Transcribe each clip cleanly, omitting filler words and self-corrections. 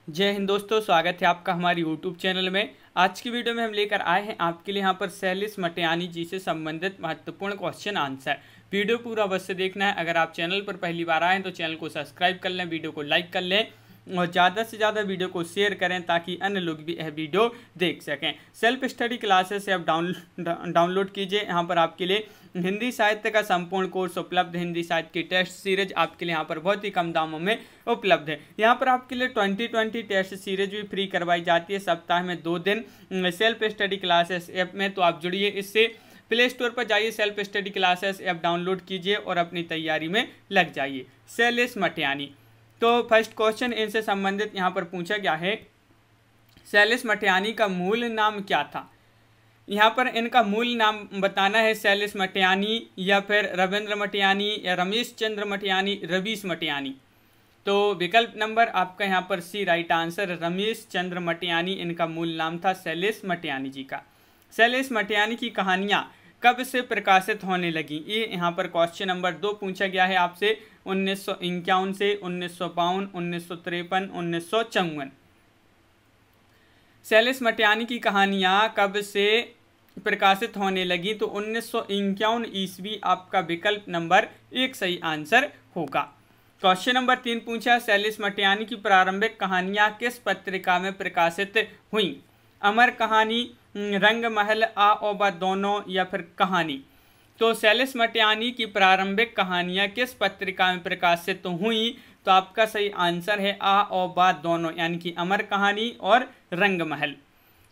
जय हिंद दोस्तों, स्वागत है आपका हमारे YouTube चैनल में। आज की वीडियो में हम लेकर आए हैं आपके लिए यहाँ पर सैलिस मटियानी जी से संबंधित महत्वपूर्ण क्वेश्चन आंसर। वीडियो पूरा अवश्य देखना है। अगर आप चैनल पर पहली बार आए हैं तो चैनल को सब्सक्राइब कर लें, वीडियो को लाइक कर लें और ज़्यादा से ज़्यादा वीडियो को शेयर करें ताकि अन्य लोग भी यह वीडियो देख सकें। सेल्फ स्टडी क्लासेस से आप डाउनलोड कीजिए। यहाँ पर आपके लिए हिंदी साहित्य का संपूर्ण कोर्स उपलब्ध है। हिंदी साहित्य की टेस्ट सीरीज आपके लिए यहाँ पर बहुत ही कम दामों में उपलब्ध है। यहाँ पर आपके लिए 2020 टेस्ट सीरीज भी फ्री करवाई जाती है सप्ताह में 2 दिन सेल्फ स्टडी क्लासेस ऐप में। तो आप जुड़िए इससे। प्ले स्टोर पर जाइए, self study classes app download कीजिए और अपनी तैयारी में लग जाइए। सैलिस मटियानी, तो फर्स्ट क्वेश्चन इनसे संबंधित यहाँ पर पूछा गया है, सैलिस मटियानी का मूल नाम क्या था। यहाँ पर इनका मूल नाम बताना है, सैलिस मटियानी या फिर रविंद्र मटियानी या रमेश चंद्र मटियानी, रवीश मटियानी। तो विकल्प नंबर आपका यहाँ पर सी राइट आंसर, रमेश चंद्र मटियानी इनका मूल नाम था सैलिस मटियानी जी का। सैलिस मटियानी की कहानियाँ कब से प्रकाशित होने लगी, ये यहाँ पर क्वेश्चन नंबर 2 पूछा गया है आपसे। 1951 से, 1952, 1953, 1954। सैलिस मटियानी की कहानियाँ कब से प्रकाशित होने लगी, तो 1951 ईस्वी आपका विकल्प नंबर 1 सही आंसर होगा। क्वेश्चन नंबर 3 पूछा, सैलिस मटियानी की प्रारंभिक कहानियाँ किस पत्रिका में प्रकाशित हुई। अमर कहानी, रंग महल, आ ओ बा दोनों या फिर कहानी। तो सैलिस मटियानी की प्रारंभिक कहानियाँ किस पत्रिका में प्रकाशित हुई, तो आपका सही आंसर है आ और बा दोनों, यानी कि अमर कहानी और रंग महल।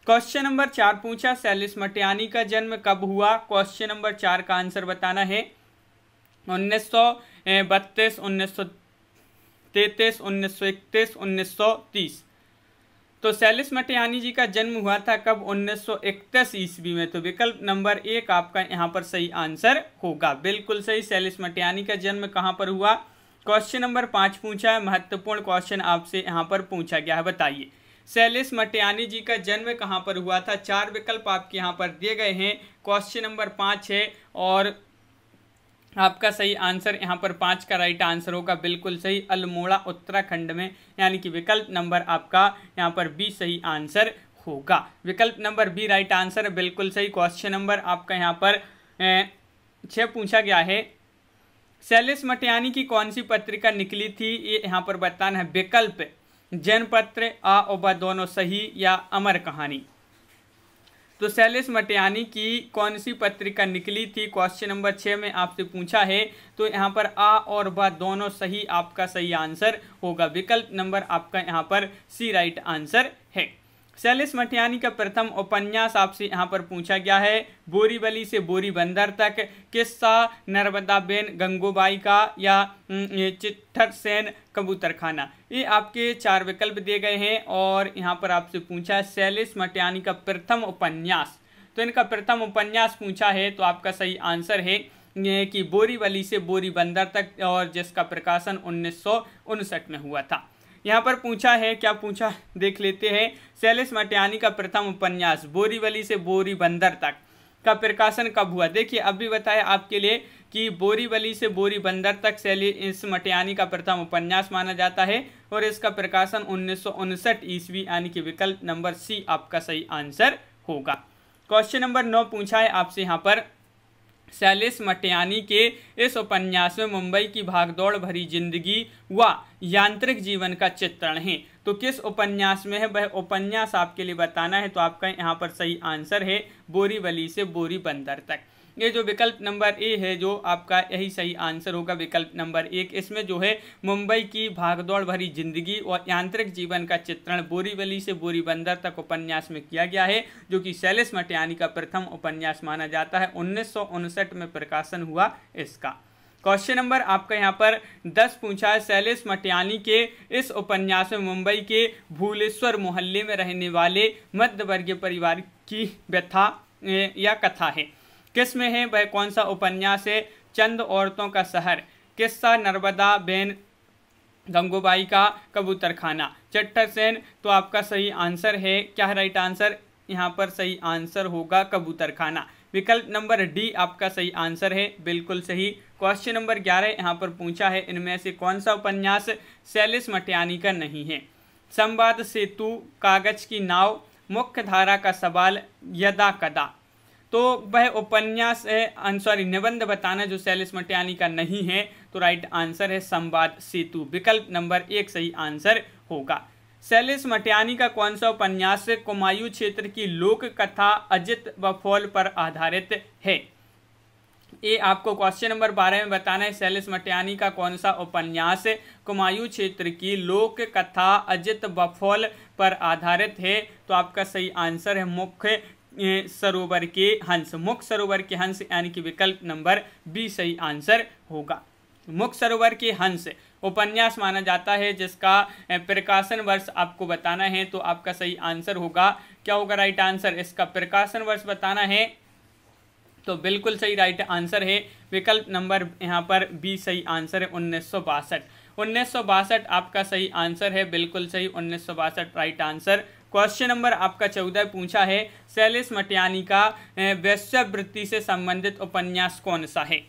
क्वेश्चन नंबर 4 पूछा, सैलिस मटियानी का जन्म कब हुआ। क्वेश्चन नंबर 4 का आंसर बताना है। 1932, 1933, 1931, 1930। तो सैलिस मटियानी जी का जन्म हुआ था कब, 1931 ईस्वी में। तो विकल्प नंबर 1 आपका यहाँ पर सही आंसर होगा, बिल्कुल सही। सैलिस मटियानी का जन्म कहाँ पर हुआ। क्वेश्चन नंबर 5 पूछा है, महत्वपूर्ण क्वेश्चन आपसे यहाँ पर पूछा गया है। बताइए सैलिस मटियानी जी का जन्म कहाँ पर हुआ था। 4 विकल्प आपके यहाँ पर दिए गए हैं। क्वेश्चन नंबर 5 है और आपका सही आंसर यहाँ पर 5 का राइट आंसर होगा, बिल्कुल सही। अल्मोड़ा उत्तराखंड में, यानी कि विकल्प नंबर आपका यहाँ पर बी सही आंसर होगा। विकल्प नंबर बी राइट आंसर, बिल्कुल सही। क्वेश्चन नंबर आपका यहाँ पर 6 पूछा गया है, सैलिस मटियानी की कौन सी पत्रिका निकली थी, ये यहाँ पर बताना है। विकल्प जनपत्र, आ और बा दोनों सही, या अमर कहानी। तो सैलिस मटियानी की कौन सी पत्रिका निकली थी, क्वेश्चन नंबर 6 में आपसे पूछा है। तो यहाँ पर आ और बा दोनों सही आपका सही आंसर होगा। विकल्प नंबर आपका यहाँ पर सी राइट आंसर है। सैलिस मटियानी का प्रथम उपन्यास आपसे यहाँ पर पूछा गया है, बोरीवली से बोरी बंदर तक, किस्सा नर्मदा बेन गंगूबाई का, या चिट्ठर सेन कबूतरखाना। ये आपके 4 विकल्प दिए गए हैं और यहाँ पर आपसे पूछा है सैलिस मटियानी का प्रथम उपन्यास। तो इनका प्रथम उपन्यास पूछा है, तो आपका सही आंसर है कि बोरीवली से बोरी बंदर तक, और जिसका प्रकाशन 1959 में हुआ था। यहाँ पर पूछा है, क्या पूछा देख लेते हैं। सैलिस मटियानी का प्रथम उपन्यास बोरीवली से बोरी बंदर तक का प्रकाशन कब हुआ। देखिए अभी बताया आपके लिए कि बोरीवली से बोरी बंदर तक सैलिस मटियानी का प्रथम उपन्यास माना जाता है और इसका प्रकाशन 1959 ईस्वी, यानी कि विकल्प नंबर सी आपका सही आंसर होगा। क्वेश्चन नंबर 9 पूछा है आपसे यहाँ पर, सैलिस मटियानी के इस उपन्यास में मुंबई की भागदौड़ भरी जिंदगी व यांत्रिक जीवन का चित्रण है। तो किस उपन्यास में है, वह उपन्यास आपके लिए बताना है। तो आपका यहाँ पर सही आंसर है बोरीवली से बोरी बंदर तक। ये जो विकल्प नंबर ए है, जो आपका यही सही आंसर होगा, विकल्प नंबर 1। इसमें जो है मुंबई की भागदौड़ भरी जिंदगी और यांत्रिक जीवन का चित्रण बोरीवली से बोरी बंदर तक उपन्यास में किया गया है, जो कि सैलिस मटियानी का प्रथम उपन्यास माना जाता है। 1959 में प्रकाशन हुआ इसका। क्वेश्चन नंबर आपका यहाँ पर 10 पूछा है, सैलिस मटियानी के इस उपन्यास में मुंबई के भूलेश्वर मोहल्ले में रहने वाले मध्यवर्गीय परिवार की व्यथा या कथा है। किस में है, वह कौन सा उपन्यास है। चंद औरतों का शहर, किस्सा नर्मदा बेन गंगूबाई का कबूतरखाना, चिट्ठर सेन। तो आपका सही आंसर है, क्या है राइट आंसर, यहाँ पर सही आंसर होगा कबूतरखाना। विकल्प नंबर डी आपका सही आंसर है, बिल्कुल सही। क्वेश्चन नंबर 11 यहाँ पर पूछा है, इनमें से कौन सा उपन्यास सैलिस मटियानी का नहीं है। संवाद सेतु, कागज की नाव, मुख्य धारा का सवाल, यदा कदा। तो वह उपन्यास है, निबंध बताना जो शैलेश मटियानी का नहीं है। तो राइट आंसर है संवाद सेतु, विकल्प नंबर 1 सही आंसर होगा। शैलेश मटियानी का कौन सा उपन्यास कुमायूं क्षेत्र की लोक कथा अजित बफौल पर आधारित है? ये आपको क्वेश्चन नंबर 12 में बताना है। शैलेश मटियानी का कौन सा उपन्यास कुमायूं क्षेत्र की लोक कथा अजित बफौल पर आधारित है? तो आपका सही आंसर है मुख्य सरोवर के हंस, मुख्य सरोवर के हंस, यानी कि विकल्प नंबर बी सही आंसर होगा। मुख्य सरोवर के हंस उपन्यास माना जाता है जिसका प्रकाशन वर्ष आपको बताना है। तो आपका सही आंसर होगा, क्या होगा राइट आंसर? इसका प्रकाशन वर्ष बताना है। तो बिल्कुल सही राइट आंसर है विकल्प नंबर यहाँ पर बी सही आंसर है 1962। 1962 आपका सही आंसर है, बिल्कुल सही 1962 राइट आंसर। क्वेश्चन नंबर आपका 14 पूछा है शैलेश मटियानी का वेश्यावृत्ति से संबंधित उपन्यास कौन सा है?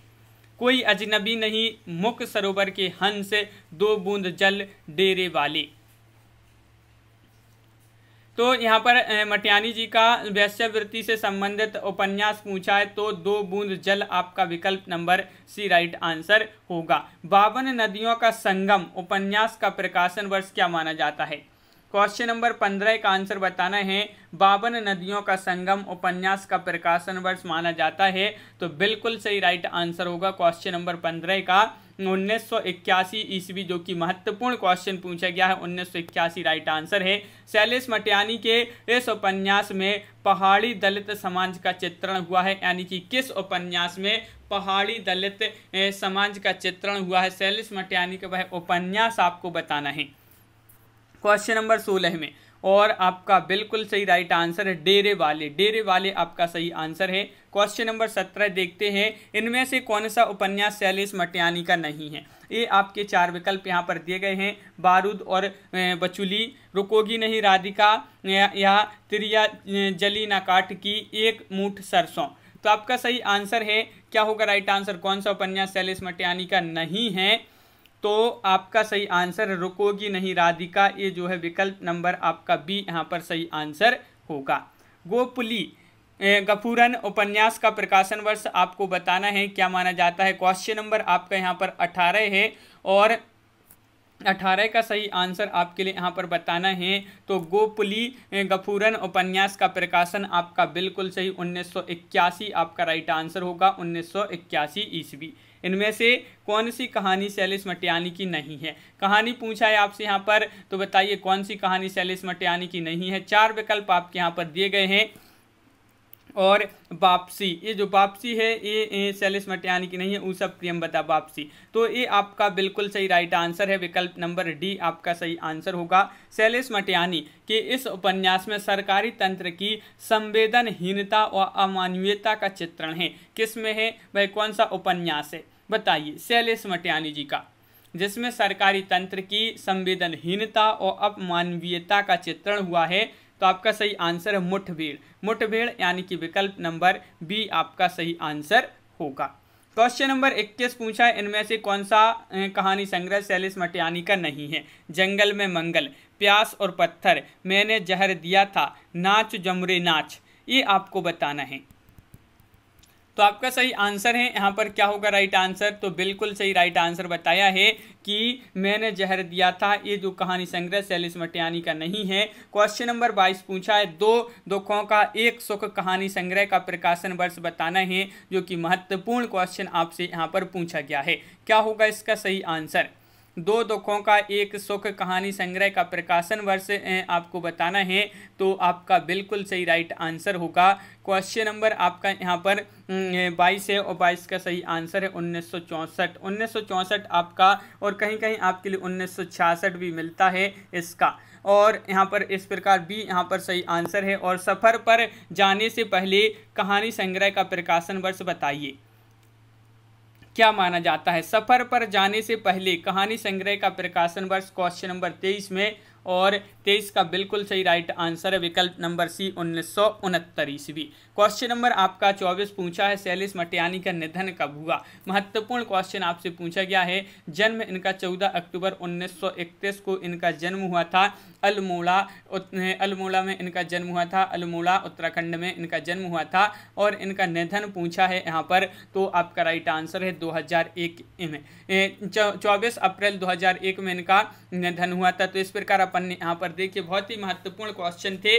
कोई अजनबी नहीं, मुख्य सरोवर के हंस, दो बूंद जल, डेरे वाले। तो यहाँ पर मटियानी जी का वेश्यावृत्ति से संबंधित उपन्यास पूछा है, तो दो बूंद जल आपका विकल्प नंबर सी राइट आंसर होगा। 52 नदियों का संगम उपन्यास का प्रकाशन वर्ष क्या माना जाता है? क्वेश्चन नंबर 15 का आंसर बताना है। 52 नदियों का संगम उपन्यास का प्रकाशन वर्ष माना जाता है। तो बिल्कुल सही राइट आंसर होगा क्वेश्चन नंबर 15 का 1981 ईस्वी, जो कि महत्वपूर्ण क्वेश्चन पूछा गया है। 1981 राइट आंसर है। शैलेश मटियानी के इस उपन्यास में पहाड़ी दलित समाज का चित्रण हुआ है, यानी कि किस उपन्यास में पहाड़ी दलित समाज का चित्रण हुआ है? शैलेश मटियानी का वह उपन्यास आपको बताना है क्वेश्चन नंबर 16 में। और आपका बिल्कुल सही राइट आंसर है डेरे वाले, डेरे वाले आपका सही आंसर है। क्वेश्चन नंबर 17 देखते हैं, इनमें से कौन सा उपन्यास शैलेश मटियानी का नहीं है? ये आपके 4 विकल्प यहाँ पर दिए गए हैं, बारूद और बचुली, रुकोगी नहीं राधिका, या तिरिया जली ना काट की, एक मूठ सरसों। तो आपका सही आंसर है, क्या होगा राइट आंसर? कौन सा उपन्यास शैलेश मटियानी का नहीं है? तो आपका सही आंसर रुकोगी नहीं राधिका, ये जो है विकल्प नंबर आपका बी यहाँ पर सही आंसर होगा। गोपली गफूरन उपन्यास का प्रकाशन वर्ष आपको बताना है, क्या माना जाता है? क्वेश्चन नंबर आपका यहाँ पर 18 है और 18 का सही आंसर आपके लिए यहाँ पर बताना है। तो गोपली गफूरन उपन्यास का प्रकाशन आपका बिल्कुल सही 1981 आपका राइट आंसर होगा, 1981 ईस्वी। इनमें से कौन सी कहानी शैलेश मटियानी की नहीं है? कहानी पूछा है आपसे यहाँ पर, तो बताइए कौन सी कहानी शैलेश मटियानी की नहीं है? 4 विकल्प आपके यहाँ पर दिए गए हैं। और वापसी, ये जो वापसी है ये शैलेश मटियानी की नहीं है, ऊसभ प्रियंवदा वापसी। तो ये आपका बिल्कुल सही राइट आंसर है, विकल्प नंबर डी आपका सही आंसर होगा। शैलेश मटियानी के इस उपन्यास में सरकारी तंत्र की संवेदनहीनता और अमानवीयता का चित्रण है। किस में है वह, कौन सा उपन्यास है बताइए? शैलेश मटियानी जी का, जिसमें सरकारी तंत्र की संवेदनहीनता और अमानवीयता का चित्रण हुआ है। तो आपका सही आंसर है मुठभेड़, मुठभेड़ यानी कि विकल्प नंबर बी आपका सही आंसर होगा। क्वेश्चन नंबर 21 पूछा है, इनमें से कौन सा कहानी संग्रह शैलेश मटियानी का नहीं है? जंगल में मंगल, प्यास और पत्थर, मैंने जहर दिया था, नाच जमुरे नाच, ये आपको बताना है। तो आपका सही आंसर है यहाँ पर, क्या होगा राइट आंसर? तो बिल्कुल सही राइट आंसर बताया है कि मैंने जहर दिया था, ये जो कहानी संग्रह शैलेश मटियानी का नहीं है। क्वेश्चन नंबर 22 पूछा है, 2 दुखों का एक सुख कहानी संग्रह का प्रकाशन वर्ष बताना है, जो कि महत्वपूर्ण क्वेश्चन आपसे यहाँ पर पूछा गया है। क्या होगा इसका सही आंसर? 2 दुखों का एक सुख कहानी संग्रह का प्रकाशन वर्ष आपको बताना है। तो आपका बिल्कुल सही राइट आंसर होगा। क्वेश्चन नंबर आपका यहाँ पर 22 है और 22 का सही आंसर है 1964। 1964 आपका, और कहीं कहीं आपके लिए 1966 भी मिलता है इसका। और यहाँ पर इस प्रकार भी यहाँ पर सही आंसर है। और सफ़र पर जाने से पहले कहानी संग्रह का प्रकाशन वर्ष बताइए, क्या माना जाता है? सफर पर जाने से पहले कहानी संग्रह का प्रकाशन वर्ष क्वेश्चन नंबर 23 में और 23 का बिल्कुल सही राइट आंसर है विकल्प नंबर सी 1969 ईस्वी। क्वेश्चन नंबर आपका 24 पूछा है सैलिस मटियानी का निधन कब हुआ। महत्वपूर्ण क्वेश्चन आपसे पूछा गया है। जन्म इनका 14 अक्टूबर 1931 को इनका जन्म हुआ था। अल्मोड़ा में इनका जन्म हुआ था। अल्मोड़ा उत्तराखंड में इनका जन्म हुआ था। और इनका निधन पूछा है यहाँ पर, तो आपका राइट आंसर है 2001 में 24 अप्रैल 2001 में इनका निधन हुआ था। तो इस प्रकार अपन ने यहाँ पर देखिए बहुत ही महत्वपूर्ण क्वेश्चन थे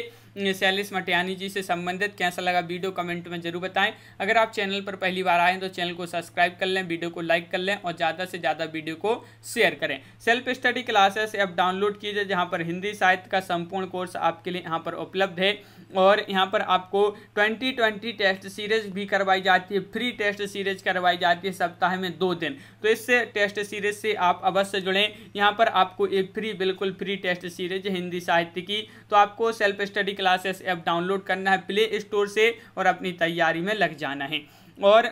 सैलिस मटियानी जी से संबंधित। कैसा लगा वीडियो कमेंट में जरूर बताएं। अगर आप चैनल पर पहली बार आए तो चैनल को सब्सक्राइब कर लें, वीडियो को लाइक कर लें और ज़्यादा से ज़्यादा वीडियो को शेयर करें। Self study classes app download कीजिए जहाँ पर हिंदी साहित्य का संपूर्ण कोर्स आपके लिए यहाँ पर उपलब्ध है। और यहाँ पर आपको 2020 टेस्ट सीरीज भी करवाई जाती है, फ्री टेस्ट सीरीज करवाई जाती है सप्ताह में 2 दिन। तो इससे टेस्ट सीरीज से आप अवश्य जुड़ें। यहाँ पर आपको एक बिल्कुल फ्री टेस्ट सीरीज हिंदी साहित्य की। तो आपको self study classes app download करना है प्ले स्टोर से और अपनी तैयारी में लग जाना है। और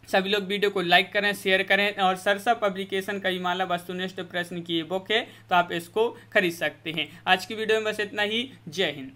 सभी लोग वीडियो को लाइक करें, शेयर करें। और सरसा पब्लिकेशन का हिमालय वस्तुनिष्ठ प्रश्न की बुक है, तो आप इसको खरीद सकते हैं। आज की वीडियो में बस इतना ही। जय हिंद।